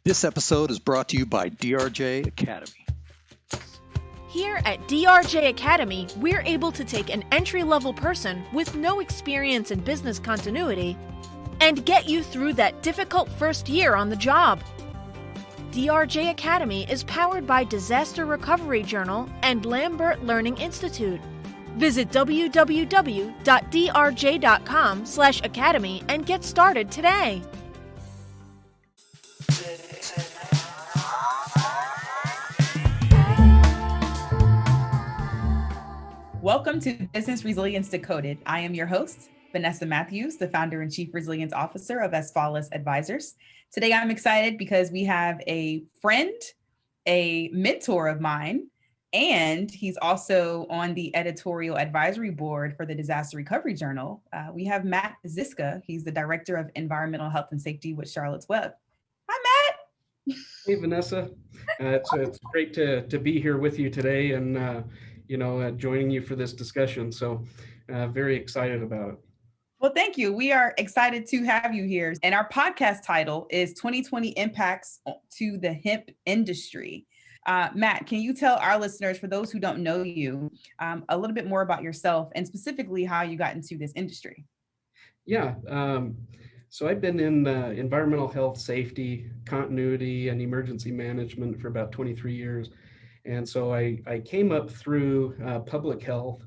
This episode is brought to you by DRJ Academy. Here at DRJ Academy, we're able to take an entry-level person with no experience in business continuity and get you through that difficult first year on the job. DRJ Academy is powered by Disaster Recovery Journal and Lambert Learning Institute. Visit www.drj.com/academy and get started today. Welcome to Business Resilience Decoded. I am your host, Vanessa Mathews, the founder and chief resilience officer of Asfalis Advisors. Today, I'm excited because we have a friend, a mentor of mine, and he's also on the editorial advisory board for the Disaster Recovery Journal. We have Matt Ziska. He's the director of environmental health and safety with Charlotte's Web. Hi, Matt. Hey, Vanessa. It's great to be here with you today and joining you for this discussion. So very excited about it. Well, thank you. We are excited to have you here. And our podcast title is 2020 Impacts to the Hemp Industry. Matt, can you tell our listeners, for those who don't know you, a little bit more about yourself and specifically how you got into this industry? Yeah. So I've been in environmental health, safety, continuity, and emergency management for about 23 years. And so I came up through public health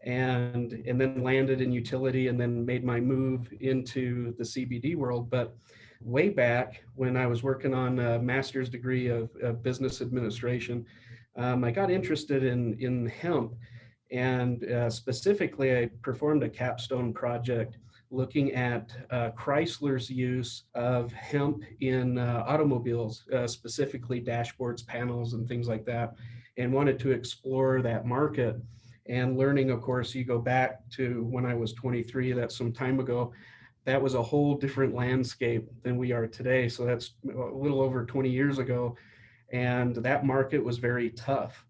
and then landed in utility and then made my move into the CBD world. But way back when I was working on a master's degree of business administration, I got interested in hemp. And specifically, I performed a capstone project looking at Chrysler's use of hemp in automobiles, specifically dashboards, panels, and things like that, and wanted to explore that market. And learning, of course, you go back to when I was 23, that's some time ago, that was a whole different landscape than we are today. So that's a little over 20 years ago. And that market was very tough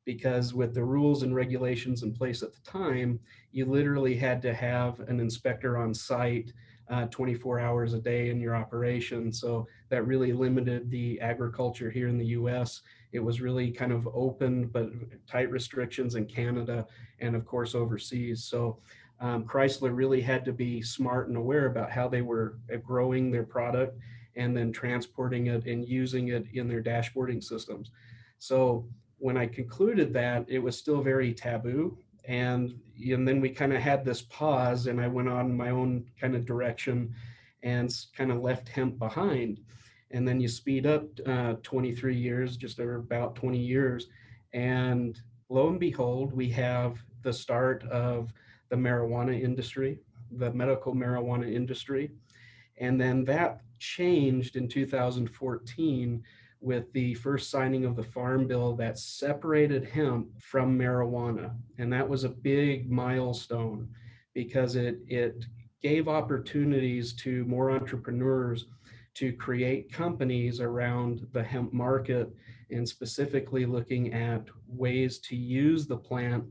because with the rules and regulations in place at the time, you literally had to have an inspector on site 24 hours a day in your operation. So that really limited the agriculture here in the US. It was really kind of open, but tight restrictions in Canada and of course overseas. So Chrysler really had to be smart and aware about how they were growing their product and then transporting it and using it in their dashboarding systems. So when I concluded that, it was still very taboo. And then we kind of had this pause and I went on my own kind of direction and kind of left hemp behind. And then you speed up 23 years, just about 20 years. And lo and behold, we have the start of the marijuana industry, the medical marijuana industry. And then that changed in 2014 with the first signing of the Farm Bill that separated hemp from marijuana. And that was a big milestone because it gave opportunities to more entrepreneurs to create companies around the hemp market and specifically looking at ways to use the plant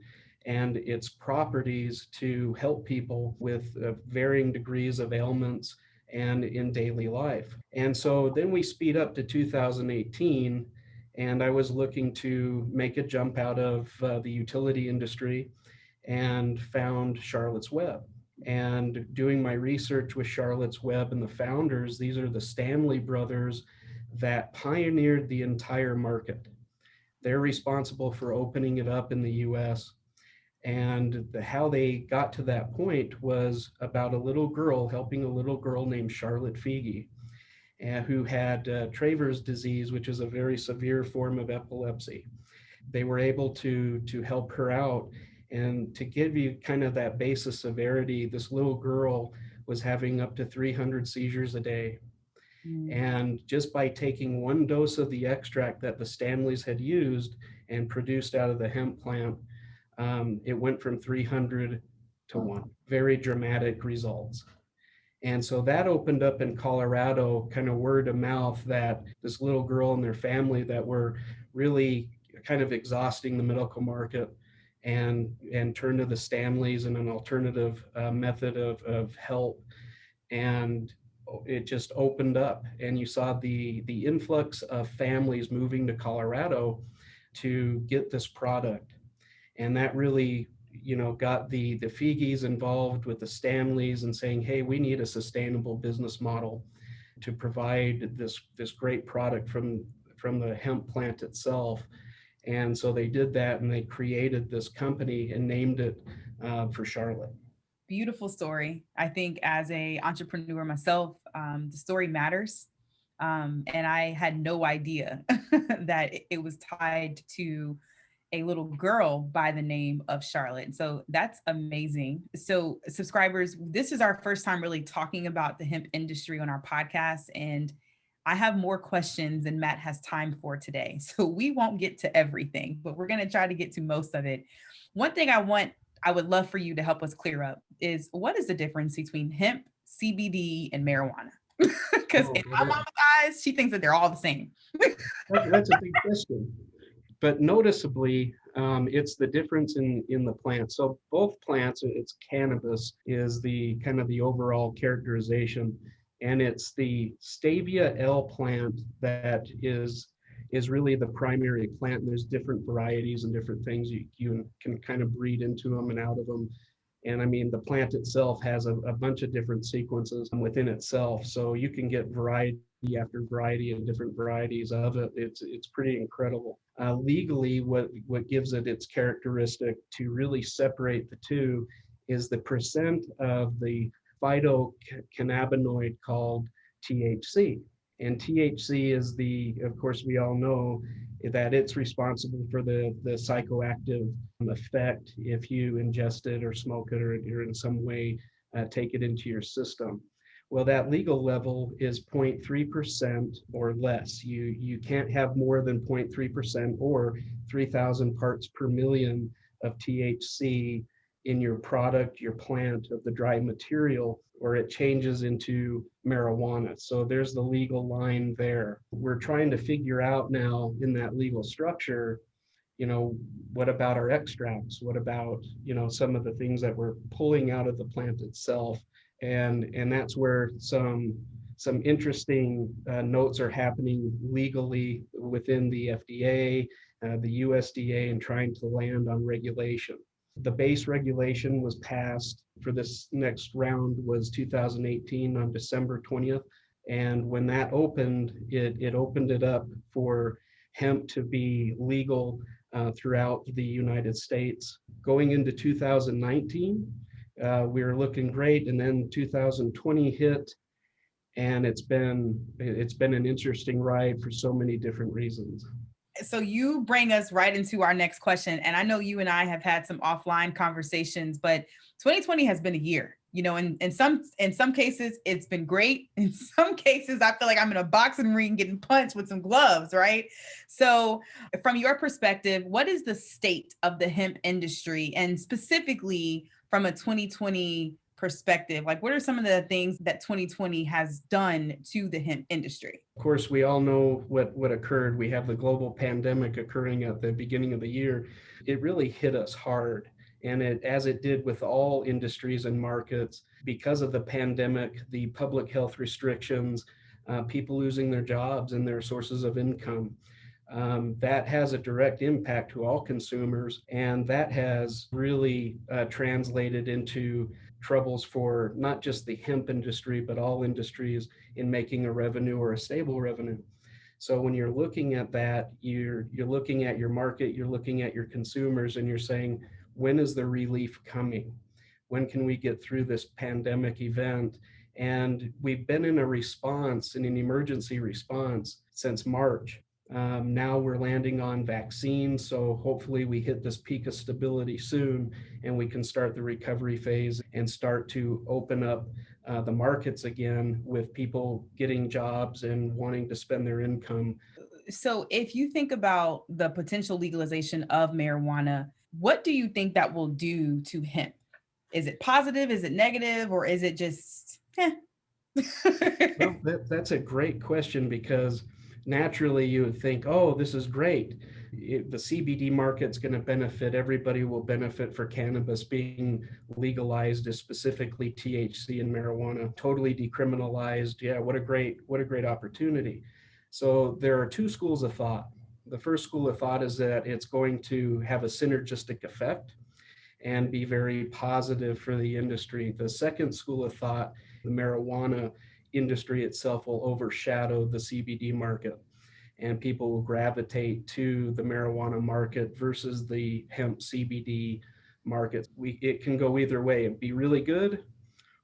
and its properties to help people with varying degrees of ailments and in daily life. And so then we speed up to 2018, and I was looking to make a jump out of the utility industry and found Charlotte's Web. And doing my research with Charlotte's Web and the founders, these are the Stanley brothers that pioneered the entire market. They're responsible for opening it up in the US. And how they got to that point was about a little girl helping a little girl named Charlotte Figi, who had Travers disease, which is a very severe form of epilepsy. They were able to help her out. And to give you kind of that base of severity, this little girl was having up to 300 seizures a day. And just by taking one dose of the extract that the Stanleys had used and produced out of the hemp plant, it went from 300 to 1. Very dramatic results. And so that opened up in Colorado, kind of word of mouth, that this little girl and their family that were really kind of exhausting the medical market and turned to the Stanleys and an alternative method of help. And it just opened up, and you saw the influx of families moving to Colorado to get this product. And that really, got the Figis involved with the Stanleys and saying, hey, we need a sustainable business model to provide this great product from the hemp plant itself. And so they did that, and they created this company and named it for Charlotte. Beautiful story. I think as a entrepreneur myself, the story matters. And I had no idea that it was tied to a little girl by the name of Charlotte. So that's amazing. So subscribers, this is our first time really talking about the hemp industry on our podcast. And I have more questions than Matt has time for today. So we won't get to everything, but we're going to try to get to most of it. One thing I would love for you to help us clear up is, what is the difference between hemp, CBD, and marijuana? Because in my mama's eyes, she thinks that they're all the same. That's a big question. But noticeably, it's the difference in the plant. So both plants, it's cannabis is the kind of the overall characterization, and it's the Stevia L plant that is really the primary plant. And there's different varieties and different things you can kind of breed into them and out of them. And I mean, the plant itself has a bunch of different sequences within itself. So you can get variety after variety and different varieties of it. It's pretty incredible. Legally, what gives it its characteristic to really separate the two is the percent of the phytocannabinoid called THC. And THC is of course, we all know that it's responsible for the psychoactive effect if you ingest it or smoke it or in some way take it into your system. Well, that legal level is 0.3% or less. You can't have more than 0.3% or 3,000 parts per million of THC in your product, your plant of the dry material, or it changes into marijuana. So there's the legal line there. We're trying to figure out now in that legal structure, what about our extracts? What about, some of the things that we're pulling out of the plant itself? And that's where some interesting notes are happening legally within the FDA, the USDA, and trying to land on regulation. The base regulation was passed for this next round was 2018 on December 20th. And when that opened, it opened it up for hemp to be legal throughout the United States. Going into 2019, we were looking great, and then 2020 hit, and it's been an interesting ride for so many different reasons. So you bring us right into our next question. And I know you and I have had some offline conversations, but 2020 has been a year, in some cases it's been great. In some cases, I feel like I'm in a boxing ring getting punched with some gloves, right? So from your perspective, what is the state of the hemp industry, and specifically from a 2020 perspective? Like, what are some of the things that 2020 has done to the hemp industry? Of course, we all know what occurred. We have the global pandemic occurring at the beginning of the year. It really hit us hard. And as it did with all industries and markets, because of the pandemic, the public health restrictions, people losing their jobs and their sources of income, that has a direct impact to all consumers. And that has really translated into troubles for not just the hemp industry, but all industries in making a revenue or a stable revenue. So when you're looking at that, you're looking at your market, you're looking at your consumers, and you're saying, when is the relief coming? When can we get through this pandemic event? And we've been in an emergency response since March. Now we're landing on vaccines, so hopefully we hit this peak of stability soon, and we can start the recovery phase and start to open up the markets again with people getting jobs and wanting to spend their income. So if you think about the potential legalization of marijuana, what do you think that will do to hemp? Is it positive? Is it negative? Or is it just, Well, that's a great question, because naturally you would think, oh, this is great. The CBD market's going to benefit. Everybody will benefit for cannabis being legalized, as specifically THC and marijuana, totally decriminalized. Yeah, what a great opportunity. So there are two schools of thought. The first school of thought is that it's going to have a synergistic effect and be very positive for the industry. The second school of thought, the marijuana industry itself will overshadow the CBD market, and people will gravitate to the marijuana market versus the hemp CBD market. It can go either way. It'd be really good,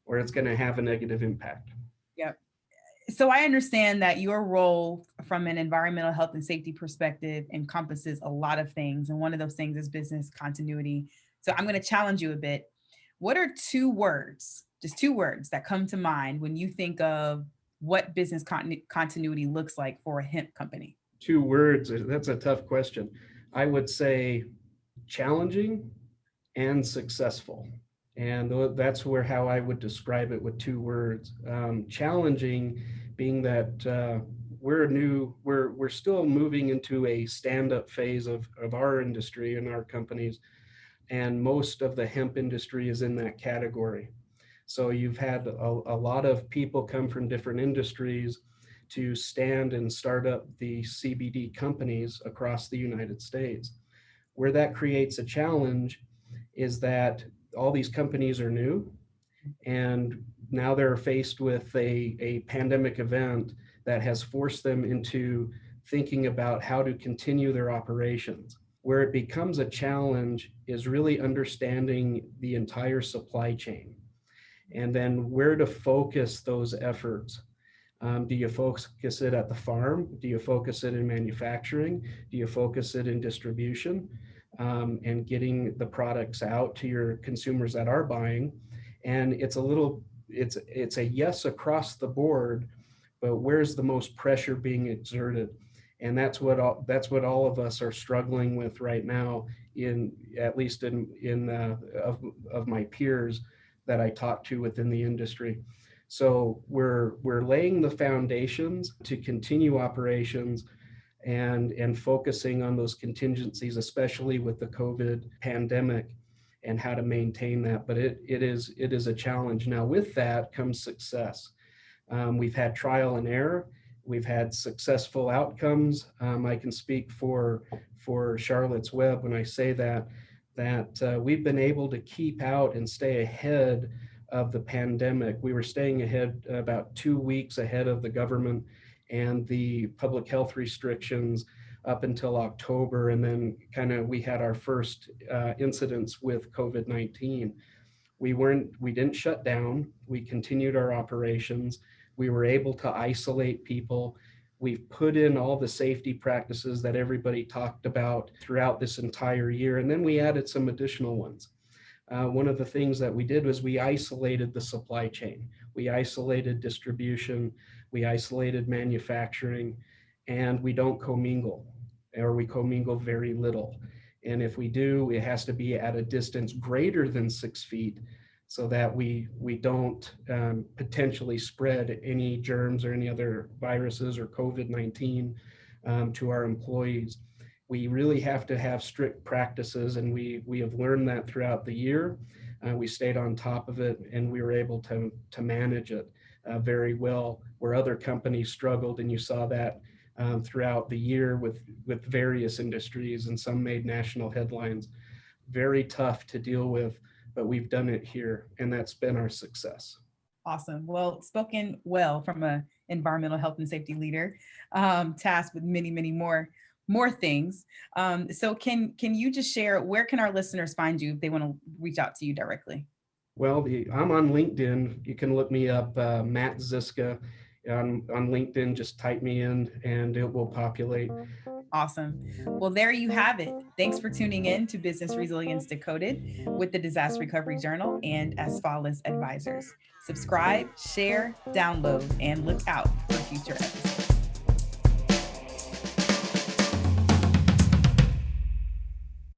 or it's going to have a negative impact. Yep. So I understand that your role from an environmental health and safety perspective encompasses a lot of things. And one of those things is business continuity. So I'm going to challenge you a bit. What are two words, just two words that come to mind when you think of what business continuity looks like for a hemp company? Two words, that's a tough question. I would say challenging and successful. And that's how I would describe it with two words. Challenging being that we're still moving into a stand-up phase of our industry and our companies. And most of the hemp industry is in that category. So you've had a lot of people come from different industries to stand and start up the CBD companies across the United States. Where that creates a challenge is that all these companies are new, and now they're faced with a pandemic event that has forced them into thinking about how to continue their operations. Where it becomes a challenge is really understanding the entire supply chain, and then where to focus those efforts. Do you focus it at the farm? Do you focus it in manufacturing? Do you focus it in distribution and getting the products out to your consumers that are buying? And it's a yes across the board, but where's the most pressure being exerted? And that's what all of us are struggling with right now, at least of my peers that I talk to within the industry. So we're laying the foundations to continue operations and focusing on those contingencies, especially with the COVID pandemic, and how to maintain that. But it is a challenge. Now with that comes success. We've had trial and error. We've had successful outcomes. I can speak for Charlotte's Web when I say that we've been able to keep out and stay ahead of the pandemic. We were staying ahead about 2 weeks ahead of the government and the public health restrictions up until October. And then we had our first incidents with COVID-19. We didn't shut down. We continued our operations. We were able to isolate people. We've put in all the safety practices that everybody talked about throughout this entire year. And then we added some additional ones. One of the things that we did was we isolated the supply chain. We isolated distribution. We isolated manufacturing, and we don't commingle, or we commingle very little. And if we do, it has to be at a distance greater than 6 feet, so that we don't potentially spread any germs or any other viruses or COVID-19 to our employees. We really have to have strict practices, and we have learned that throughout the year. We stayed on top of it, and we were able to manage it very well, where other companies struggled, and you saw that throughout the year with various industries, and some made national headlines. Very tough to deal with, but we've done it here, and that's been our success. Awesome. Well, spoken well from an environmental health and safety leader, tasked with many, many more things. So can you just share, where can our listeners find you if they want to reach out to you directly? Well, I'm on LinkedIn. You can look me up, Matt Ziska. On LinkedIn, just type me in and it will populate. Awesome. Well, there you have it. Thanks for tuning in to Business Resilience Decoded with the Disaster Recovery Journal and Asfalis Advisors. Subscribe, share, download, and look out for future episodes.